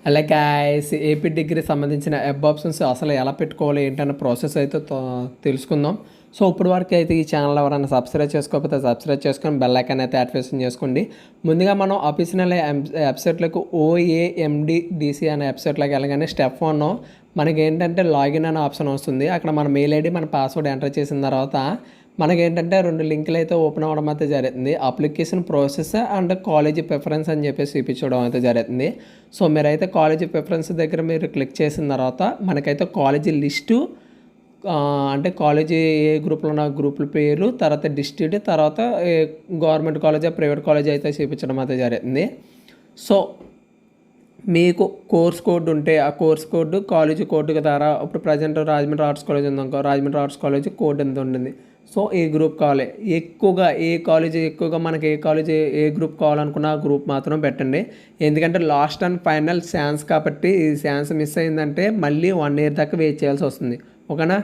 అలా guys AP degree సంబంధించిన web options అసలు ఎలా పెట్టుకోవాలి ఏంటన్న ప్రాసెస్ అయితే తెలుసుకుందాం. సో ఇప్పుడు వరకు అయితే ఈ ఛానల్ ఎవరైనా సబ్స్క్రైబ్ చేసుకోకపోతే సబ్స్క్రైబ్ చేసుకొని బెల్ ఐకాన్ అయితే యాక్టివేషన్ చేసుకోండి. ముందుగా మనం ఆఫీషియల్ వెబ్సైట్లకు OAMDDC అనే వెబ్సైట్లోకి వెళ్ళగానే స్టెప్ 1 మనకి ఏంటంటే లాగిన్ అనే ఆప్షన్ వస్తుంది. అక్కడ మన మెయిల్ ఐడి మన పాస్వర్డ్ ఎంటర్ చేసిన తర్వాత మనకేంటంటే 2 లింకులు అయితే ఓపెన్ అవ్వడం అయితే జరుగుతుంది. Application process and college preference అని చెప్పేసి చూపించడం అయితే జరుగుతుంది. సో మీరైతే కాలేజీ ప్రిఫరెన్స్ దగ్గర మీరు క్లిక్ చేసిన తర్వాత మనకైతే కాలేజీ లిస్టు అంటే కాలేజీ ఏ గ్రూప్లో ఉన్న గ్రూపుల పేరు, తర్వాత డిస్ట్రిక్ట్, తర్వాత గవర్నమెంట్ కాలేజా ప్రైవేట్ కాలేజ్ అయితే చూపించడం అయితే జరుగుతుంది. సో మీకు కోర్స్ కోడ్ ఉంటే ఆ కోర్స్ కోడ్ కాలేజీ కోడ్ ద్వారా ఇప్పుడు ప్రజెంట్ రాజమండ్రి ఆర్ట్స్ కాలేజ్ ఉందనుకో, రాజమండ్రి ఆర్ట్స్ కాలేజ్ కోడ్ ఎంత ఉంటుంది. సో ఏ గ్రూప్ కావాలి, ఎక్కువగా ఏ కాలేజీ ఎక్కువగా మనకి ఏ కాలేజీ ఏ గ్రూప్ కావాలనుకున్న ఆ గ్రూప్ మాత్రం పెట్టండి. ఎందుకంటే లాస్ట్ అండ్ ఫైనల్ ఛాన్స్ కాబట్టి ఈ ఛాన్స్ మిస్ అయిందంటే మళ్ళీ 1 year దాకా వెయిట్ చేయాల్సి వస్తుంది. ఓకేనా.